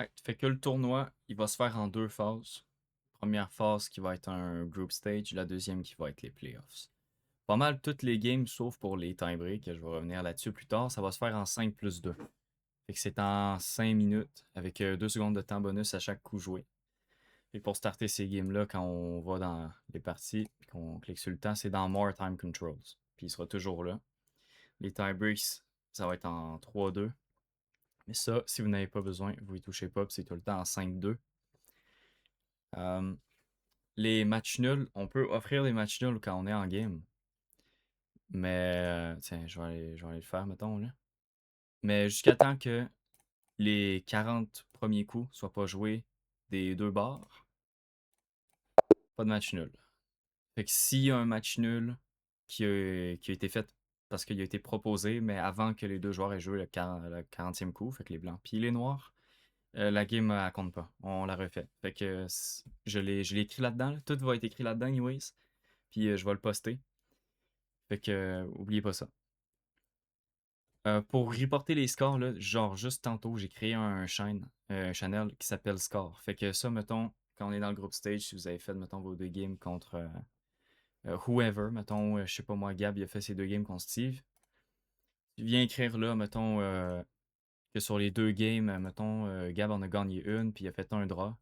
Ouais, fait que le tournoi, il va se faire en deux phases. Première phase qui va être un group stage, la deuxième qui va être les playoffs. Pas mal toutes les games, sauf pour les tie-breaks, je vais revenir là-dessus plus tard, ça va se faire en 5 plus 2. Fait que c'est en 5 minutes, avec 2 secondes de temps bonus à chaque coup joué. Et pour starter ces games-là, quand on va dans les parties, puis qu'on clique sur le temps, c'est dans More Time Controls. Puis il sera toujours là. Les tie-breaks, ça va être en 3-2. Mais ça, si vous n'avez pas besoin, vous y touchez pas, puis c'est tout le temps en 5-2. Euh, les matchs nuls, on peut offrir des matchs nuls quand on est en game. Mais, tiens, je vais aller le faire, mettons, là. Mais jusqu'à temps que les 40 premiers coups soient pas joués des deux bords, pas de match nul. Fait que s'il y a un match nul qui a été fait parce qu'il a été proposé, mais avant que les deux joueurs aient joué le 40e coup, fait que les blancs puis les noirs, la game, elle compte pas. On la refait. Fait que je l'ai écrit là-dedans, là. Tout va être écrit là-dedans, anyways. Puis je vais le poster. Fait que, oubliez pas ça. Pour reporter les scores, là, genre juste tantôt, j'ai créé un channel qui s'appelle Score. Fait que ça, mettons, quand on est dans le groupe stage, si vous avez fait, mettons, vos deux games contre whoever, mettons, je sais pas moi, Gab, il a fait ses deux games contre Steve. Tu viens écrire là, mettons, que sur les deux games, mettons, Gab en a gagné une, puis il a fait un draw.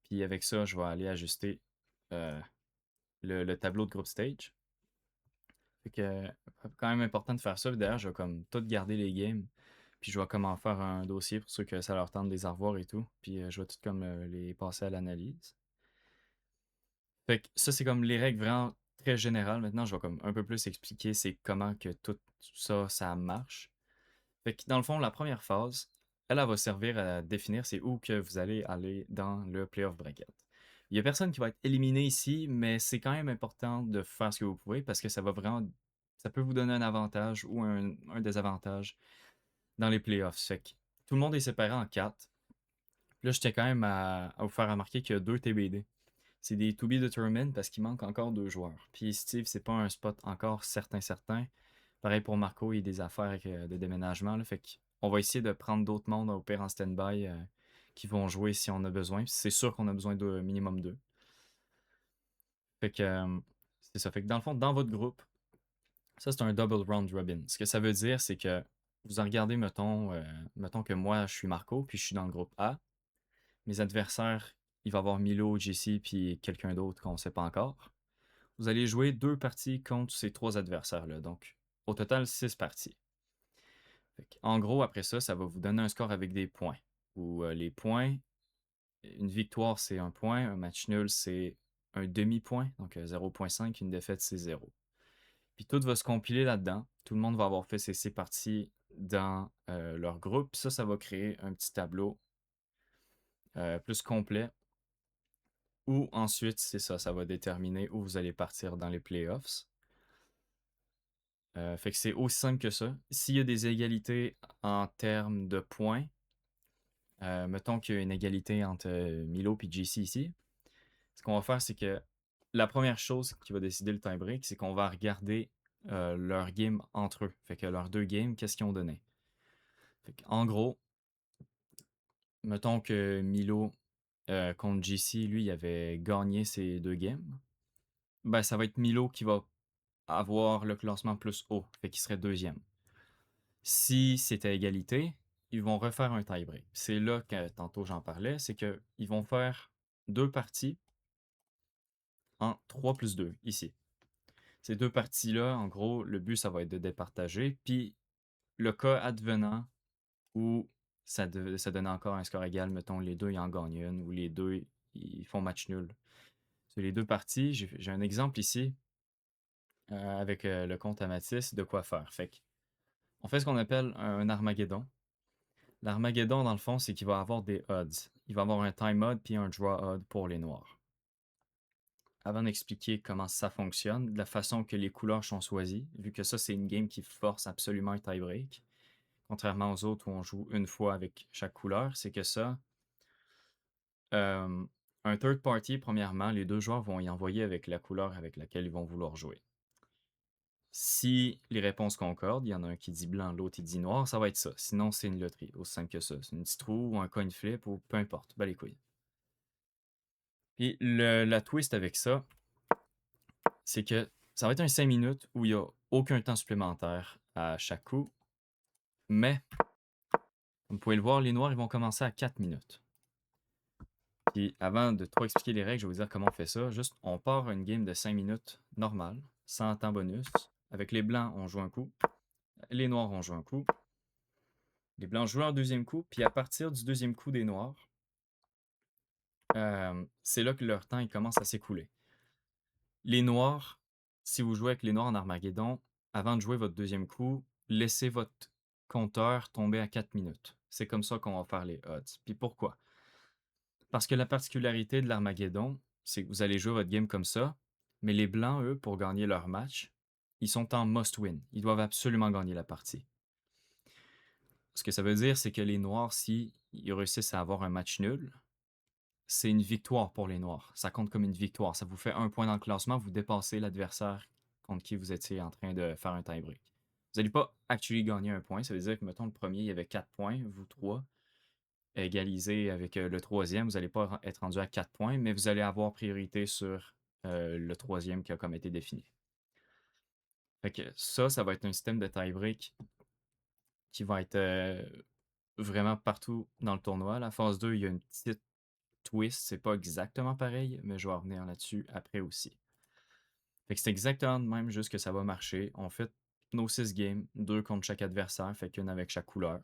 Puis avec ça, je vais aller ajuster euh, le tableau de groupe stage. Fait que, quand même important de faire ça. D'ailleurs, je vais comme tout garder les games. Puis je vais comme en faire un dossier pour ceux que ça leur tente de les revoir et tout. Puis je vais tout comme les passer à l'analyse. Fait que ça, c'est comme les règles vraiment très générales. Maintenant, je vais comme un peu plus expliquer c'est comment que tout ça, ça marche. Fait que dans le fond, la première phase, elle va servir à définir c'est où que vous allez aller dans le playoff bracket. Il y a personne qui va être éliminé ici, mais c'est quand même important de faire ce que vous pouvez parce que ça va vraiment, ça peut vous donner un avantage ou un désavantage dans les playoffs. Fait que tout le monde est séparé en quatre. Là, je tiens quand même à vous faire remarquer qu'il y a deux TBD. C'est des to be determined parce qu'il manque encore deux joueurs. Puis Steve, c'est pas un spot encore certain. Pareil pour Marco, il y a des affaires de déménagement. Là, fait qu'on va essayer de prendre d'autres mondes au pire en stand-by qui vont jouer si on a besoin. C'est sûr qu'on a besoin de minimum deux. Fait que c'est ça. Fait que dans le fond, dans votre groupe, ça c'est un double round robin. Ce que ça veut dire, c'est que vous en regardez, mettons que moi je suis Marco, puis je suis dans le groupe A. Mes adversaires, il va y avoir Milo, JC, puis quelqu'un d'autre qu'on ne sait pas encore. Vous allez jouer deux parties contre ces trois adversaires-là. Donc, au total, 6 parties. En gros, après ça, ça va vous donner un score avec des points. Où les points, une victoire, c'est un point. Un match nul, c'est un demi-point. Donc 0,5. Une défaite, c'est 0. Puis tout va se compiler là-dedans. Tout le monde va avoir fait ses parties dans leur groupe. Ça va créer un petit tableau plus complet. Où ensuite, c'est ça, ça va déterminer où vous allez partir dans les playoffs. Fait que c'est aussi simple que ça. S'il y a des égalités en termes de points, mettons qu'il y a une égalité entre Milo et JC ici, ce qu'on va faire, c'est que la première chose qui va décider le tie-break, c'est qu'on va regarder leur game entre eux. Fait que leurs deux games, qu'est-ce qu'ils ont donné. En gros, mettons que Milo contre JC, lui, il avait gagné ses deux games. Ben, ça va être Milo qui va avoir le classement plus haut, fait qu'il serait deuxième. Si c'était égalité, ils vont refaire un tie-break. C'est là que tantôt j'en parlais, c'est qu'ils vont faire deux parties en 3 plus 2 ici. Ces deux parties-là, en gros, le but, ça va être de départager. Puis le cas advenant où ça donne encore un score égal, mettons les deux ils en gagnent une ou les deux ils font match nul. Sur les deux parties, j'ai un exemple ici avec le compte à Matisse de quoi faire. Fait que on fait ce qu'on appelle un Armageddon. L'Armageddon, dans le fond, c'est qu'il va avoir des odds. Il va avoir un time odd puis un draw odd pour les noirs. Avant d'expliquer comment ça fonctionne, de la façon que les couleurs sont choisies, vu que ça, c'est une game qui force absolument un tie-break, contrairement aux autres où on joue une fois avec chaque couleur, c'est que ça, euh, un third party, premièrement, les deux joueurs vont y envoyer avec la couleur avec laquelle ils vont vouloir jouer. Si les réponses concordent, il y en a un qui dit blanc, l'autre il dit noir, ça va être ça. Sinon, c'est une loterie, aussi simple que ça. C'est une petite roue ou un coin flip ou peu importe, ben les couilles. Puis la twist avec ça, c'est que ça va être un 5 minutes où il n'y a aucun temps supplémentaire à chaque coup. Mais, comme vous pouvez le voir, les noirs ils vont commencer à 4 minutes. Puis avant de trop expliquer les règles, je vais vous dire comment on fait ça. Juste, on part une game de 5 minutes normale, sans temps bonus. Avec les blancs, on joue un coup. Les noirs, on joue un coup. Les blancs jouent un deuxième coup. Puis à partir du deuxième coup des noirs, c'est là que leur temps il commence à s'écouler. Les noirs, si vous jouez avec les noirs en Armageddon, avant de jouer votre deuxième coup, laissez votre compteur tomber à 4 minutes. C'est comme ça qu'on va faire les odds. Puis pourquoi? Parce que la particularité de l'Armageddon, c'est que vous allez jouer votre game comme ça, mais les blancs, eux, pour gagner leur match, ils sont en must-win. Ils doivent absolument gagner la partie. Ce que ça veut dire, c'est que les noirs, si ils réussissent à avoir un match nul, c'est une victoire pour les noirs. Ça compte comme une victoire. Ça vous fait un point dans le classement, vous dépassez l'adversaire contre qui vous étiez en train de faire un tie-break. Vous n'allez pas actually gagner un point. Ça veut dire que, mettons, le premier, il y avait 4 points, vous 3 égalisé avec le troisième, vous n'allez pas être rendu à 4 points, mais vous allez avoir priorité sur le troisième qui a comme été défini. Fait que ça va être un système de tie-break qui va être vraiment partout dans le tournoi. La phase 2, il y a une petite twist, c'est pas exactement pareil, mais je vais revenir là-dessus après aussi. Fait que c'est exactement de même, juste que ça va marcher. On fait nos 6 games, 2 contre chaque adversaire, fait qu'une avec chaque couleur.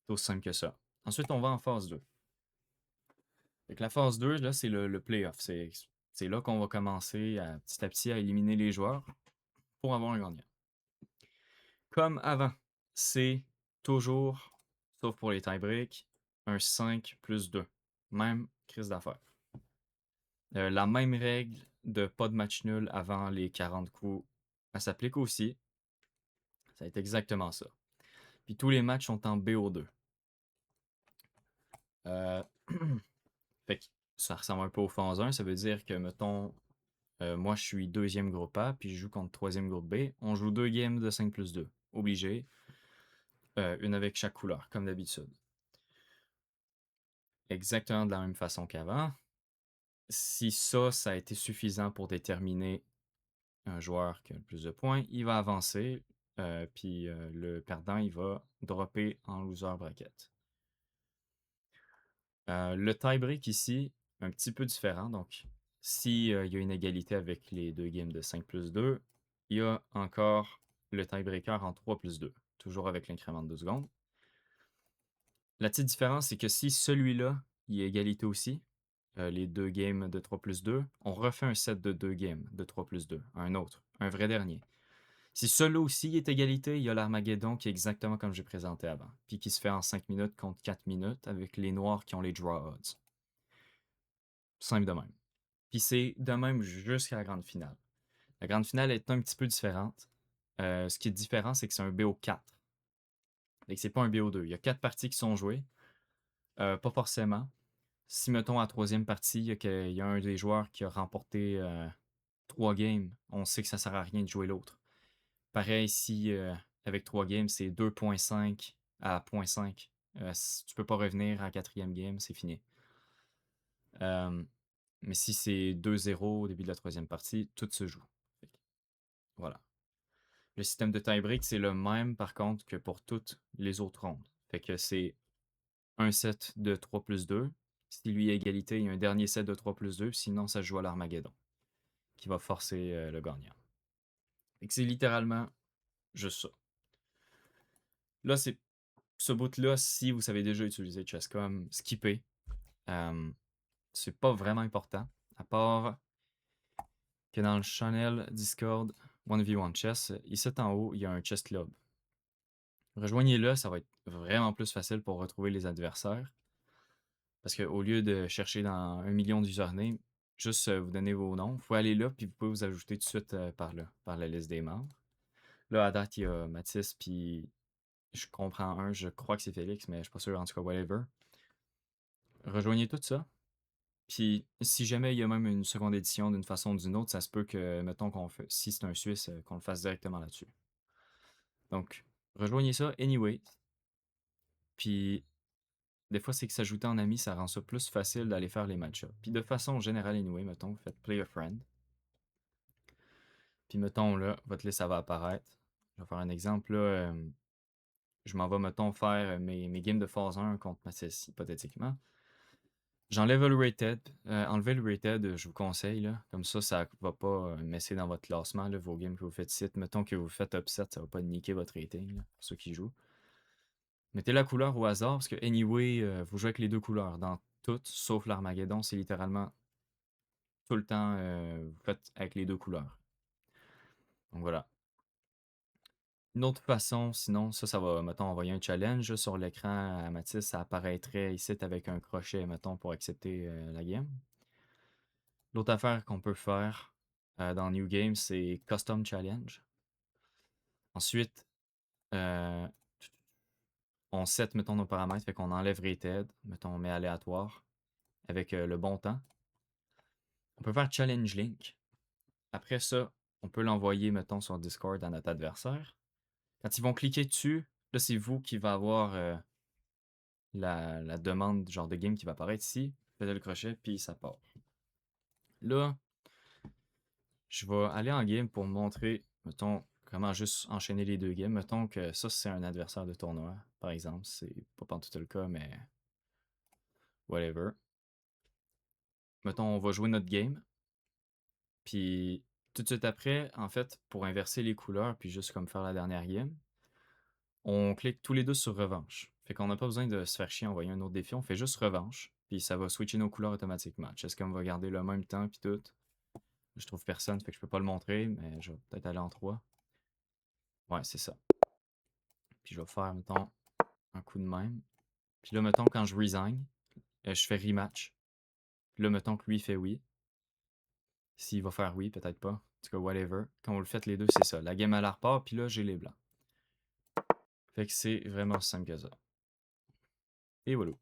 C'est aussi simple que ça. Ensuite, on va en phase 2. Fait que la phase 2, là, c'est le playoff. C'est là qu'on va commencer petit à petit à éliminer les joueurs pour avoir un gagnant. Comme avant, c'est toujours, sauf pour les tie-breaks, un 5 plus 2. Même crise d'affaires. La même règle de pas de match nul avant les 40 coups, elle s'applique aussi. Ça va être exactement ça. Puis tous les matchs sont en BO2. Euh, fait que ça ressemble un peu au phase 1. Ça veut dire que, mettons, moi je suis deuxième groupe A, puis je joue contre troisième groupe B. On joue 2 games de 5 plus 2. Obligé. Une avec chaque couleur, comme d'habitude. Exactement de la même façon qu'avant. Si ça a été suffisant pour déterminer un joueur qui a le plus de points, il va avancer, puis le perdant, il va dropper en loser bracket. Le tie-break ici, un petit peu différent. Donc, s'il y a une égalité avec les 2 games de 5 plus 2, il y a encore le tie-breaker en 3 plus 2, toujours avec l'incrément de 2 secondes. La petite différence, c'est que si celui-là, il y a égalité aussi, les 2 games de 3 plus 2, on refait un set de 2 games de 3 plus 2, un autre, un vrai dernier. Si celui-là aussi est égalité, il y a l'Armageddon qui est exactement comme j'ai présenté avant, puis qui se fait en 5 minutes contre 4 minutes avec les noirs qui ont les draw odds. Simple de même. Puis c'est de même jusqu'à la grande finale. La grande finale est un petit peu différente. Ce qui est différent, c'est que c'est un BO4. Et que c'est pas un BO2. Il y a 4 parties qui sont jouées. Pas forcément. Si, mettons, à la troisième partie, il y a un des joueurs qui a remporté 3 games, on sait que ça sert à rien de jouer l'autre. Pareil, si avec 3 games, c'est 2.5 à 0.5. Tu peux pas revenir à la quatrième game, c'est fini. Mais si c'est 2-0 au début de la troisième partie, tout se joue. Voilà. Le système de tie-break, c'est le même par contre que pour toutes les autres rondes. Fait que c'est un set de 3 plus 2. Si lui a égalité, il y a un dernier set de 3 plus 2. Sinon, ça se joue à l'Armageddon, qui va forcer le gagnant. Fait que c'est littéralement juste ça. Là, c'est ce bout-là, si vous savez déjà utiliser Chesscom, skipper. C'est pas vraiment important, à part que dans le channel Discord 1v1 Chess, ici en haut, il y a un Chess Club. Rejoignez-le, ça va être vraiment plus facile pour retrouver les adversaires. Parce qu'au lieu de chercher dans 1 million d'usernames, juste vous donner vos noms, vous pouvez aller là, puis vous pouvez vous ajouter tout de suite par là, par la liste des membres. Là, à date, il y a Mathis, puis je comprends je crois que c'est Félix, mais je suis pas sûr, en tout cas, whatever. Rejoignez tout ça. Puis si jamais il y a même une seconde édition d'une façon ou d'une autre, ça se peut que, mettons qu'on fait, si c'est un Suisse, qu'on le fasse directement là-dessus. Donc, rejoignez ça anyway. Puis des fois, c'est que s'ajouter en ami, ça rend ça plus facile d'aller faire les match-ups. Puis de façon générale anyway, mettons, vous faites play a friend. Puis mettons là, votre liste, ça va apparaître. Je vais faire un exemple là. Je m'en vais, mettons, faire mes games de phase 1 contre Matisse, hypothétiquement. J'enlève le rated. Enlever le rated, je vous conseille, là. Comme ça va pas messer dans votre classement, là, vos games que vous faites ici. Mettons que vous faites upset, ça va pas niquer votre rating, là, pour ceux qui jouent. Mettez la couleur au hasard, parce que anyway, vous jouez avec les deux couleurs. Dans toutes, sauf l'Armageddon, c'est littéralement tout le temps, vous faites avec les deux couleurs. Donc voilà. Une autre façon, sinon, ça va, mettons, envoyer un challenge sur l'écran à Mathis, ça apparaîtrait ici avec un crochet, mettons, pour accepter la game. L'autre affaire qu'on peut faire dans New Game, c'est Custom Challenge. Ensuite, euh, on set, mettons, nos paramètres, fait qu'on enlève Rated, mettons, on met aléatoire, avec le bon temps. On peut faire Challenge Link. Après ça, on peut l'envoyer, mettons, sur Discord à notre adversaire. Quand ils vont cliquer dessus, là, c'est vous qui va avoir la demande genre de game qui va apparaître ici. Faites le crochet, puis ça part. Là, je vais aller en game pour montrer, mettons, comment juste enchaîner les deux games. Mettons que ça, c'est un adversaire de tournoi, par exemple. C'est pas tout le cas, mais whatever. Mettons, on va jouer notre game. Puis tout de suite après, en fait, pour inverser les couleurs, puis juste comme faire la dernière game, on clique tous les deux sur revanche. Fait qu'on n'a pas besoin de se faire chier en envoyer un autre défi, on fait juste revanche, puis ça va switcher nos couleurs automatiquement. Est-ce qu'on va garder le même temps, puis tout. Je trouve personne, fait que je peux pas le montrer, mais je vais peut-être aller en 3. Ouais, c'est ça. Puis je vais faire, mettons, un coup de même. Puis là, mettons, quand je resign, je fais rematch. Puis là, mettons que lui fait oui. S'il va faire oui, peut-être pas. En tout cas, whatever. Quand on le fait les deux, c'est ça. La game à la repart, puis là, j'ai les blancs. Fait que c'est vraiment simple que ça. Et voilà.